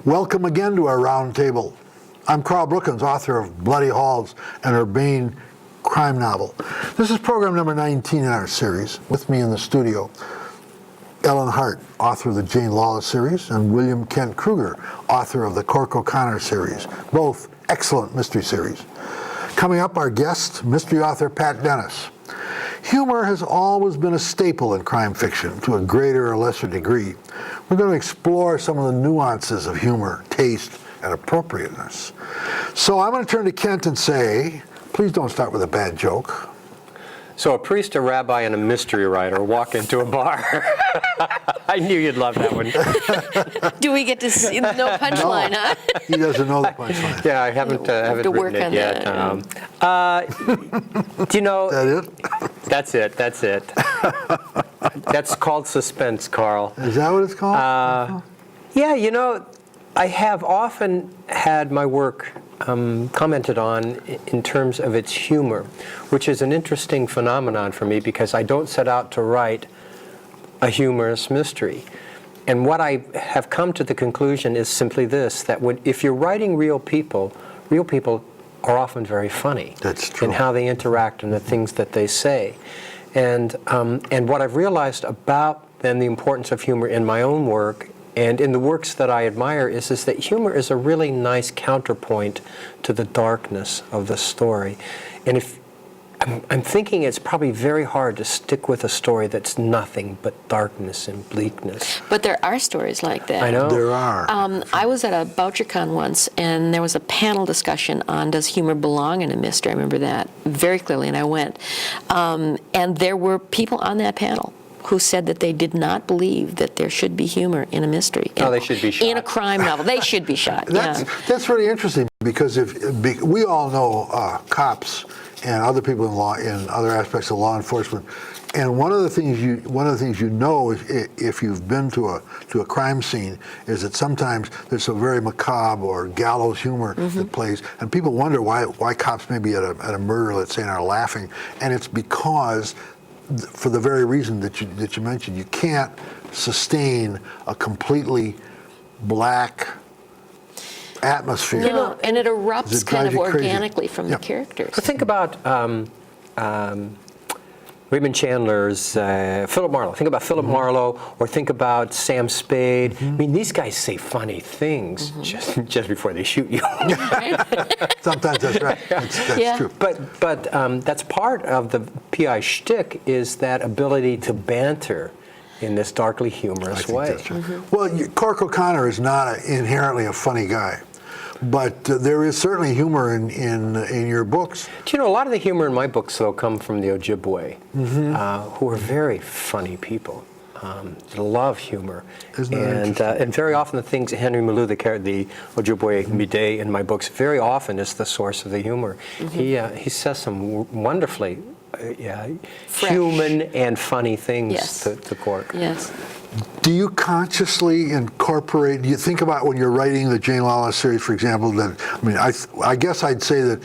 Welcome again to our round table. I'm Carl Brookins, author of Bloody Halls, an urbane crime novel. This is program number 19 in our series. With me in the studio, Ellen Hart, author of the Jane Lawless series, and William Kent Kruger, author of the Cork O'Connor series, both excellent mystery series. Coming up, our guest, mystery author Pat Dennis. Humor has always been a staple in crime fiction, to a greater or lesser degree. We're going to explore some of the nuances of humor, taste, and appropriateness. So I'm going to turn to Kent and say, please don't start with a bad joke. So a priest, a rabbi, and a mystery writer walk into a bar. I knew you'd love that one. Do we get to see no punchline, huh? He doesn't know the punchline. Yeah, I haven't written it yet. Do you know? Is that it? That's it. That's called suspense, Carl. Is that what it's called? Yeah, you know, I have often had my work commented on in terms of its humor, which is an interesting phenomenon for me because I don't set out to write a humorous mystery. And what I have come to the conclusion is simply this, that if you're writing real people are often very funny. That's true. In how they interact and the things that they say. And what I've realized about then the importance of humor in my own work and in the works that I admire is that humor is a really nice counterpoint to the darkness of the story. And if I'm thinking it's probably very hard to stick with a story that's nothing but darkness and bleakness. But there are stories like that. I know. There are. I was at a BoucherCon once, and there was a panel discussion on does humor belong in a mystery. I remember that very clearly, and I went. And there were people on that panel who said that they did not believe that there should be humor in a mystery. No, they should be shot. In a crime novel. They should be shot. That's really interesting because we all know cops and other people in law, in other aspects of law enforcement, and one of the things you know if you've been to a crime scene is that sometimes there's a very macabre or gallows humor that plays, and people wonder why cops may be at a murder, let's say, and are laughing, and it's because, for the very reason that you mentioned, you can't sustain a completely black atmosphere. No, and it erupts kind of organically from the Yeah. characters. But think about Raymond Chandler's Philip Marlowe. Think about Philip Marlowe, or think about Sam Spade. I mean, these guys say funny things just before they shoot you. Sometimes that's right. That's true. But that's part of the PI shtick, is that ability to banter in this darkly humorous way. That's true. Well, Cork O'Connor is not inherently a funny guy, but there is certainly humor in your books. Do you know, a lot of the humor in my books, though, come from the Ojibwe, who are very funny people. They love humor. And very often the things, Henry Malou, the Ojibwe Mide in my books, very often is the source of the humor. He says some wonderfully human and funny things to Cork. Yes. Do you consciously incorporate, do you think about when you're writing the Jane Lawless series, for example, I guess I'd say that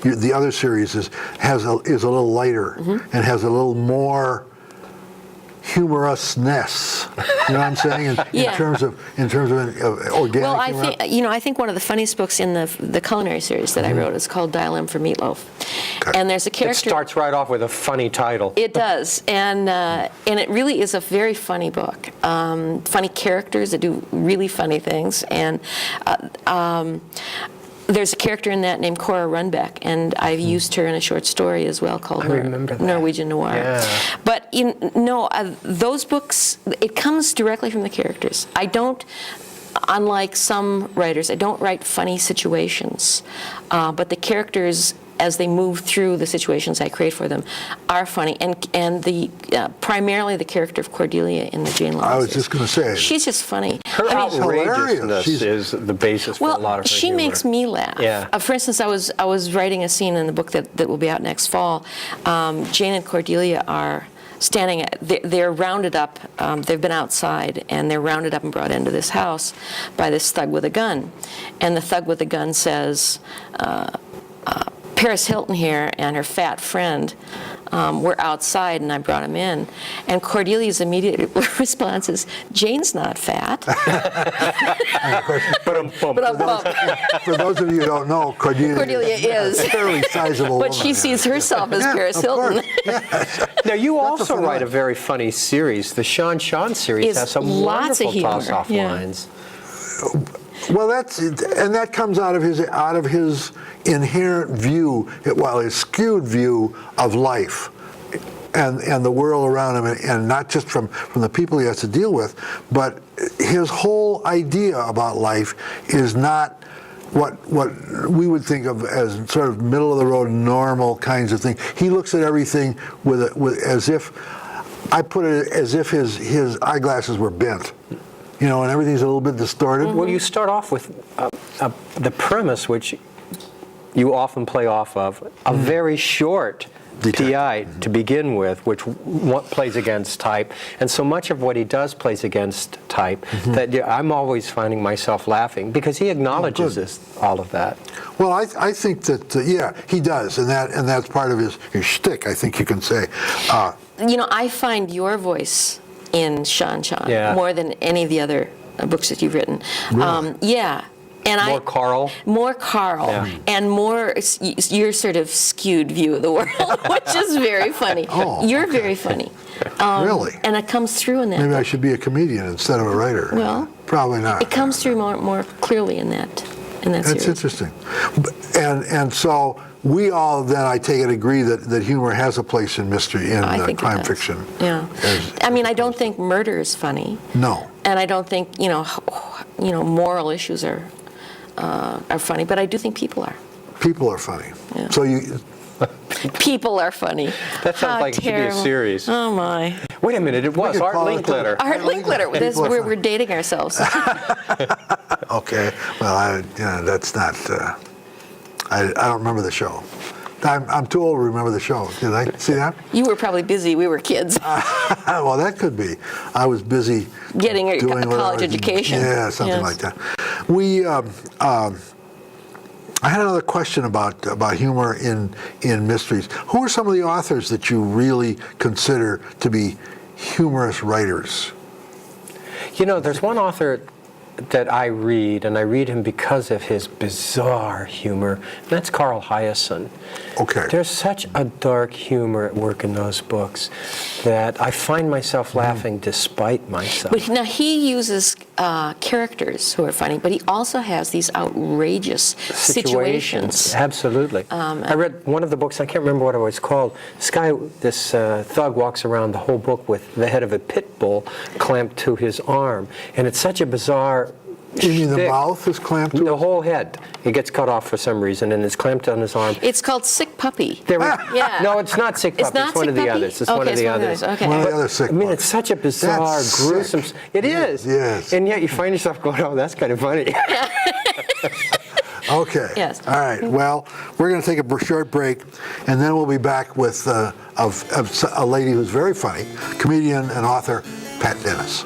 the other series is a little lighter and has a little more humorousness. You know what I'm saying? In terms of organic. Well, I think one of the funniest books in the culinary series that I wrote is called Dial M for Meatloaf. Okay. And there's a character. It starts right off with a funny title. It does, and it really is a very funny book. Funny characters that do really funny things, and there's a character in that named Cora Runbeck, and I've used her in a short story as well called Norwegian Noir. Yeah. But those books, it comes directly from the characters. I don't unlike some writers, I don't write funny situations, but the characters, as they move through the situations I create for them, are funny. And the primarily the character of Cordelia in the Jane Austen I was series. just going to say. She's just funny. Her outrageousness She's- is the basis for a lot Well, of her she humor. makes me laugh. Yeah. For instance, I was writing a scene in the book that will be out next fall. Jane and Cordelia are standing, they're rounded up, they've been outside, and they're rounded up and brought into this house by this thug with a gun. And the thug with the gun says, Paris Hilton here and her fat friend were outside, and I brought him in. And Cordelia's immediate response is, Jane's not fat. But For those of you who don't know, Cordelia is. a fairly sizable But woman. she sees herself as Yeah, Paris of Hilton. course. now you also fun write a line. very funny series. The Sean series Is has some lots of wonderful humor, toss-off yeah. lines. Well, that comes out of his inherent view, well, his skewed view of life and the world around him, and not just from the people he has to deal with, but his whole idea about life is not what we would think of as sort of middle of the road normal kinds of things. He looks at everything with as if, I put it as if his eyeglasses were bent. You know, and everything's a little bit distorted. Well, you start off with the premise, which you often play off of, a very short Detective. PI to begin with, which plays against type. And so much of what he does plays against type that I'm always finding myself laughing because he acknowledges all of that. Well, I think that, yeah, he does, and that's part of his shtick, I think you can say. You know, I find your voice in Sean Yeah. more than any of the other books that you've written. Really? Yeah. And More Carl? Yeah. And more your sort of skewed view of the world, which is very funny. Oh, You're okay. very funny. Really? And it comes through in that Maybe I book. should be a comedian instead of a writer. Well, probably not. It comes through more clearly in that That's series. interesting. And so we all then, I take it, agree that humor has a place in mystery, in I think it crime does. fiction. Yeah. I mean, I don't think murder is funny. No. And I don't think, moral issues are funny, but I do think people are. People are funny. Yeah. So you, People are funny. That sounds How like it should be a terrible. series. Oh, my. Wait a minute, it was could Art call it Linkletter. Art Linkletter. People are We're funny. dating ourselves. okay, well, that's not, I don't remember the show. I'm too old to remember the show. Did I see that? You were probably busy. We were kids. Well, that could be. I was busy Getting a doing what I college was- education. Yeah, something Yes. like that. We, I had another question about humor in mysteries. Who are some of the authors that you really consider to be humorous writers? You know, there's one author that I read, and I read him because of his bizarre humor, and that's Carl Hyacin. Okay. There's such a dark humor at work in those books that I find myself laughing despite myself. But now he uses characters who are funny, but he also has these outrageous situations. Absolutely. I read one of the books, I can't remember what it was called. This thug walks around the whole book with the head of a pit bull clamped to his arm. And it's such a bizarre You mean the shtick. mouth is clamped to The it? whole head. It gets cut off for some reason and it's clamped on his arm. It's called Sick Puppy. There we- Yeah. No, it's not Sick Puppy. It's not one Sick of the Puppy? others. It's one Okay, of the others. Okay. One of the other sick I mean, books. it's such a bizarre, That's gruesome. sick. It is. Yes. And yet you find yourself going, "Oh, that's kind of funny." Okay. Yes. All right. Well, we're going to take a short break, and then we'll be back with of a lady who's very funny, comedian and author, Pat Dennis.